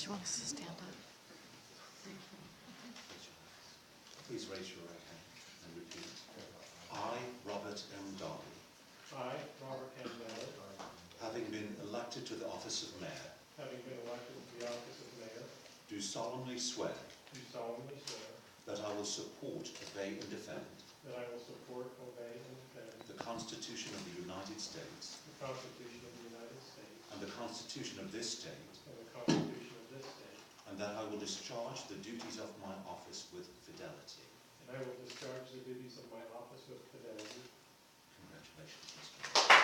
you want us to stand up? Please raise your right hand and repeat. I, Robert M. Dahle, I, Robert M. Dahle, having been elected to the office of Mayor, having been elected to the office of Mayor, do solemnly swear do solemnly swear that I will support, obey, and defend that I will support, obey, and defend the Constitution of the United States the Constitution of the United States and the Constitution of this state, and the Constitution of this state, and that I will discharge the duties of my office with fidelity. and I will discharge the duties of my office with fidelity. Congratulations, Mr. Mayor.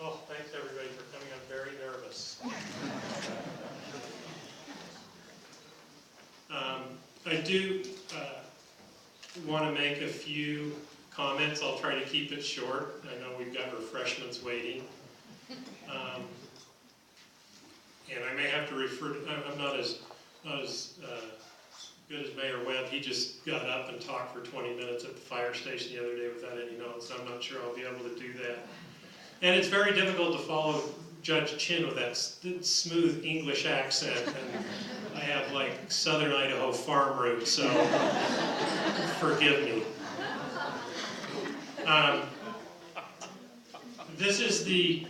Oh, thanks everybody for coming. I'm very nervous. I do want to make a few comments. I'll try to keep it short. I know we've got refreshments waiting. And I may have to refer to, I'm not as good as Mayor Webb. He just got up and talked for 20 minutes at the fire station the other day without any notes. I'm not sure I'll be able to do that. And it's very difficult to follow Judge Chin with that smooth English accent, and I have like Southern Idaho farm roots, so forgive me. This is the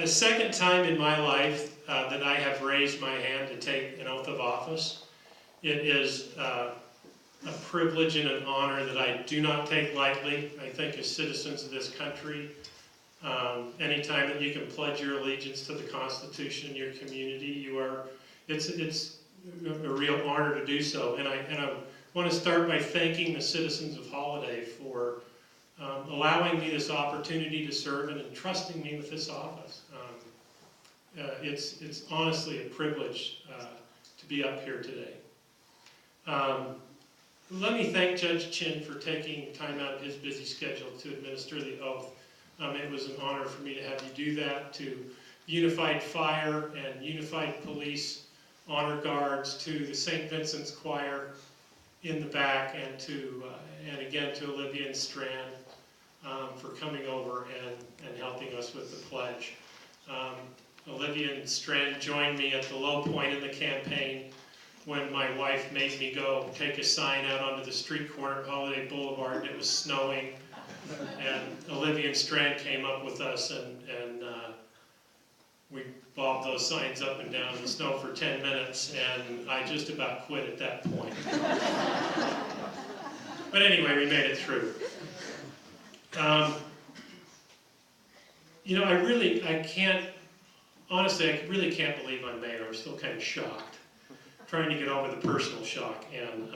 second time in my life that I have raised my hand to take an oath of office. It is a privilege and an honor that I do not take lightly. I think as citizens of this country, anytime that you can pledge your allegiance to the Constitution in your community, it's a real honor to do so. And I want to start by thanking the citizens of Holiday for allowing me this opportunity to serve and entrusting me with this office. It's honestly a privilege to be up here today. Let me thank Judge Chin for taking time out of his busy schedule to administer the oath. It was an honor for me to have you do that, to Unified Fire and Unified Police Honor Guards, to the St. Vincent's Choir in the back, and again to Olivia and Strand for coming over and helping us with the pledge. Olivia and Strand joined me at the low point in the campaign when my wife made me go take a sign out onto the street corner of Holiday Boulevard, and it was snowing. And Olivia and Strand came up with us, and we bobbed those signs up and down in the snow for 10 minutes, and I just about quit at that point. But anyway, we made it through. You know, I really can't believe I'm mayor. I'm still kind of shocked, trying to get over the personal shock. And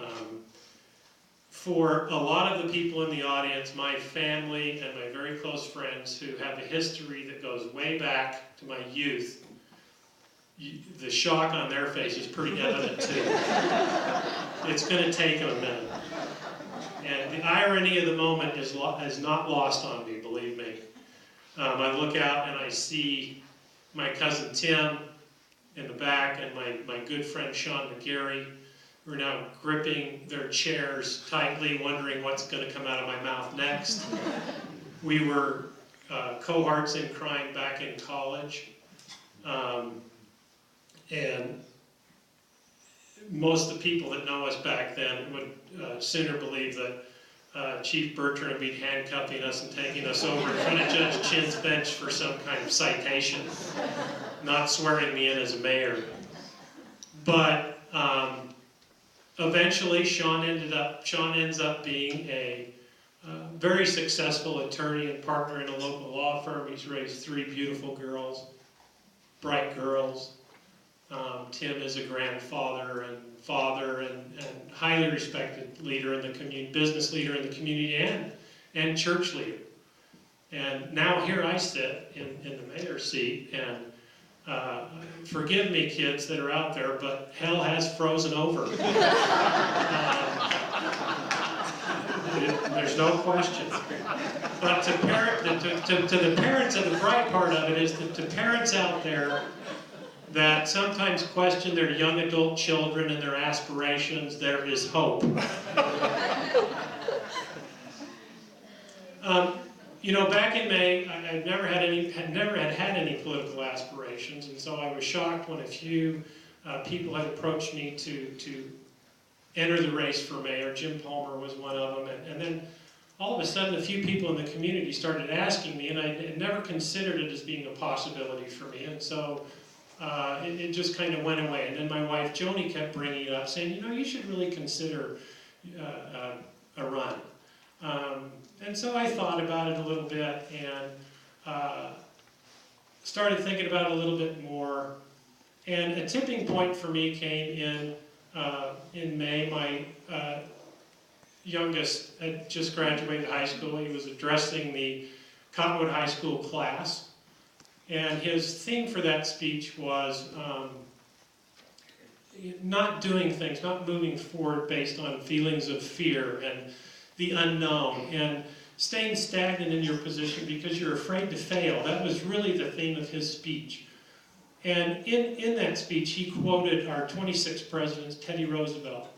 for a lot of the people in the audience, my family and my very close friends who have a history that goes way back to my youth, the shock on their face is pretty evident too. It's going to take them a minute. And the irony of the moment is not lost on me, believe me. I look out and I see my cousin Tim in the back and my good friend Sean McGarry, who are now gripping their chairs tightly, wondering what's going to come out of my mouth next. We were cohorts in crime back in college. And most of the people that know us back then would sooner believe that Chief Bertrand would be handcuffing us and taking us over in front of Judge Chin's bench for some kind of citation, not swearing me in as a mayor. But eventually Sean ends up being a very successful attorney and partner in a local law firm. He's raised 3 beautiful girls, bright girls. Tim is a grandfather and father and highly respected leader in the community, business leader in the community and church leader. And now here I sit in the mayor's seat, and forgive me, kids that are out there, but hell has frozen over. There's no question. But to the parents, and the bright part of it is that to parents out there that sometimes question their young adult children and their aspirations, there is hope. You know, back in May, I never had any political aspirations, and so I was shocked when a few people had approached me to enter the race for mayor. Jim Palmer was one of them, and then all of a sudden a few people in the community started asking me, and I had never considered it as being a possibility for me, and so it just kind of went away. And then my wife Joni kept bringing it up, saying, you know, you should really consider a run. And so I thought about it a little bit and started thinking about it a little bit more. And a tipping point for me came in May. My youngest had just graduated high school. He was addressing the Cottonwood High School class. And his theme for that speech was not doing things, not moving forward based on feelings of fear and the unknown, and staying stagnant in your position because you're afraid to fail. That was really the theme of his speech. And in that speech, he quoted our 26th president, Teddy Roosevelt.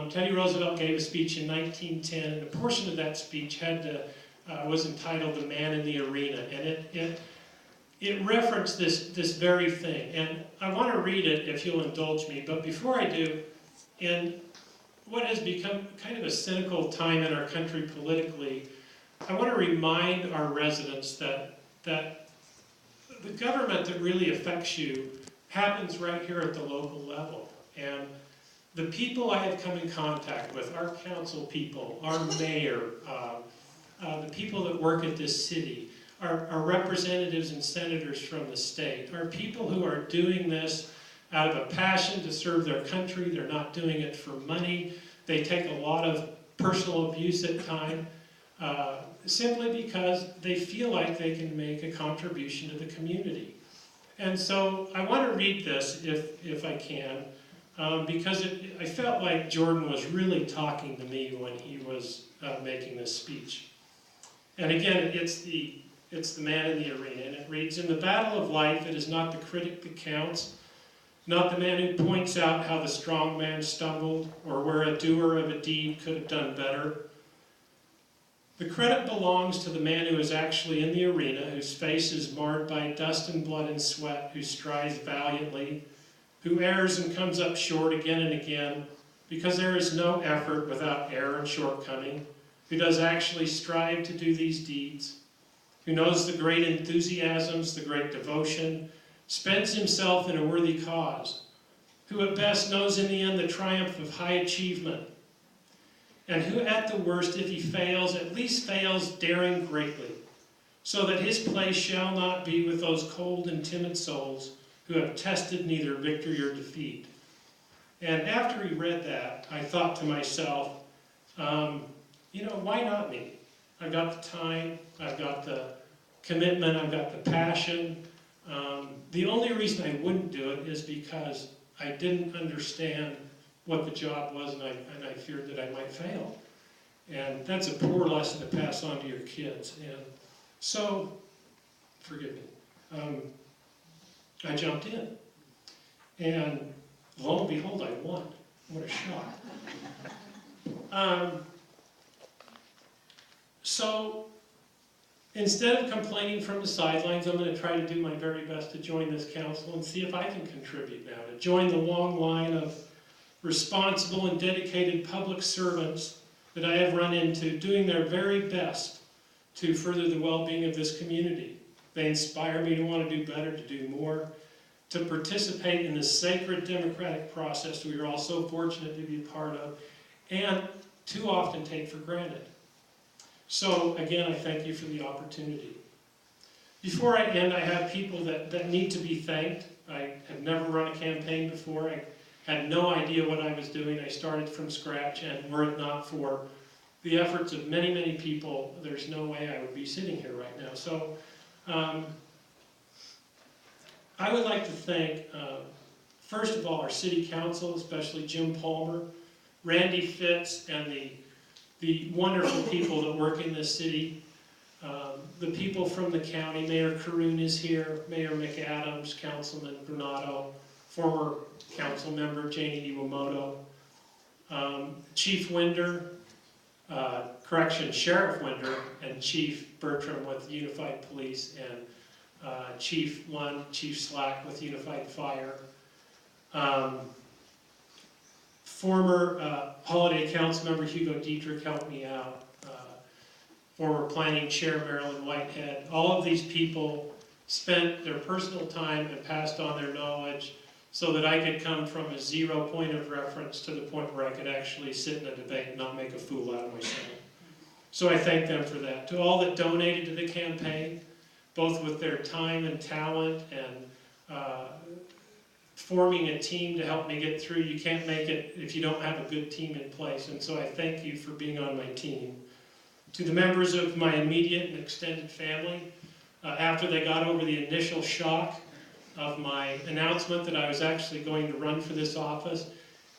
Teddy Roosevelt gave a speech in 1910, and a portion of that speech was entitled "The Man in the Arena," and it referenced this very thing. And I want to read it if you'll indulge me, but before I do, in what has become kind of a cynical time in our country politically, I want to remind our residents that the government that really affects you happens right here at the local level. And the people I have come in contact with, our council people, our mayor, the people that work at this city, our representatives and senators from the state, are people who are doing this out of a passion to serve their country. They're not doing it for money. They take a lot of personal abuse at times, simply because they feel like they can make a contribution to the community. And so I want to read this, if I can, because I felt like Jordan was really talking to me when he was making this speech. And again, it's the man in the arena, and it reads, "In the battle of life, it is not the critic that counts, not the man who points out how the strong man stumbled, or where a doer of a deed could have done better. The credit belongs to the man who is actually in the arena, whose face is marred by dust and blood and sweat, who strives valiantly, who errs and comes up short again and again, because there is no effort without error and shortcoming, who does actually strive to do these deeds, who knows the great enthusiasms, the great devotion, spends himself in a worthy cause, who at best knows in the end the triumph of high achievement, and who at the worst, if he fails, at least fails daring greatly, so that his place shall not be with those cold and timid souls who have tested neither victory or defeat." And after he read that, I thought to myself, you know, why not me? I've got the time, I've got the commitment, I've got the passion. The only reason I wouldn't do it is because I didn't understand what the job was, and I feared that I might fail. And that's a poor lesson to pass on to your kids. And so, forgive me, I jumped in. And lo and behold, I won. What a shock. So, instead of complaining from the sidelines, I'm going to try to do my very best to join this council and see if I can contribute now, to join the long line of responsible and dedicated public servants that I have run into, doing their very best to further the well-being of this community. They inspire me to want to do better, to do more, to participate in the sacred democratic process we are all so fortunate to be a part of, and too often take for granted. So, again, I thank you for the opportunity. Before I end, I have people that need to be thanked. I had never run a campaign before. I had no idea what I was doing. I started from scratch, and were it not for the efforts of many, many people, there's no way I would be sitting here right now. So I would like to thank, first of all, our city council, especially Jim Palmer, Randy Fitz, and the wonderful people that work in this city. The people from the county, Mayor Caroon is here, Mayor McAdams, Councilman Granato, former council member Janie Iwamoto, Chief Winder, Sheriff Winder, and Chief Bertram with Unified Police, and Chief Lund, Chief Slack with Unified Fire. Former Holiday Council member Hugo Dietrich helped me out. Former Planning Chair Marilyn Whitehead. All of these people spent their personal time and passed on their knowledge so that I could come from a zero point of reference to the point where I could actually sit in a debate and not make a fool out of myself. So I thank them for that. To all that donated to the campaign, both with their time and talent and forming a team to help me get through. You can't make it if you don't have a good team in place, and so I thank you for being on my team. To the members of my immediate and extended family, after they got over the initial shock of my announcement that I was actually going to run for this office,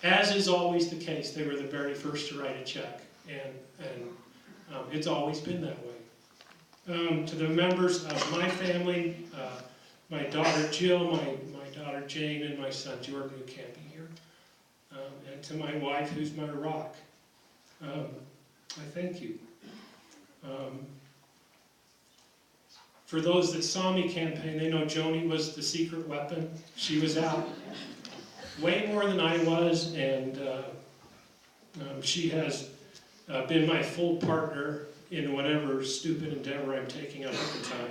as is always the case, they were the very first to write a check, and it's always been that way. To the members of my family, my daughter Jill, my daughter Jane, and my son Jordan, who can't be here, and to my wife, who's my rock, I thank you. For those that saw me campaign, they know Joni was the secret weapon. She was out way more than I was, and she has been my full partner in whatever stupid endeavor I'm taking up at the time.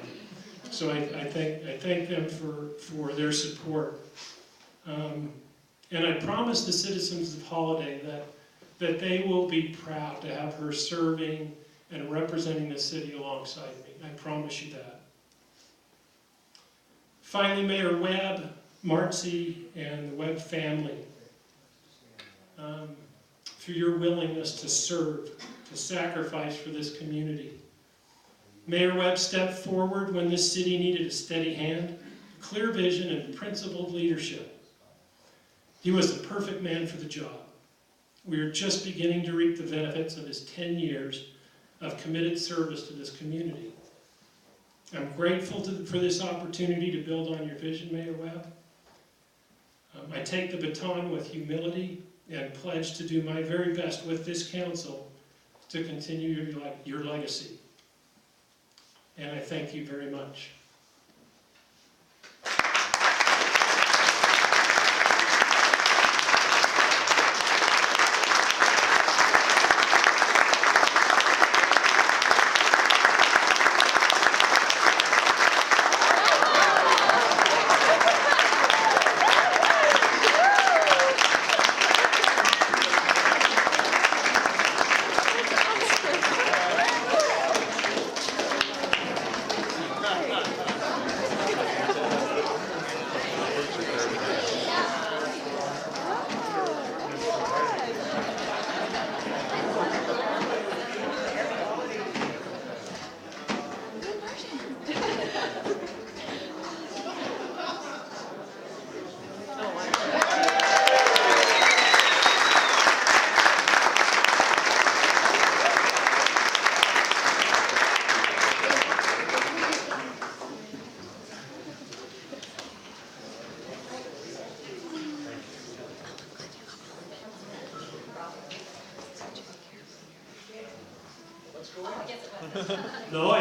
So I thank them for their support. And I promise the citizens of Holiday that they will be proud to have her serving and representing the city alongside me. I promise you that. Finally, Mayor Webb, Marcy, and the Webb family, for your willingness to serve, to sacrifice for this community. Mayor Webb stepped forward when this city needed a steady hand, clear vision, and principled leadership. He was the perfect man for the job. We are just beginning to reap the benefits of his 10 years of committed service to this community. I'm grateful for this opportunity to build on your vision, Mayor Webb. I take the baton with humility and pledge to do my very best with this council to continue your legacy. And I thank you very much. No,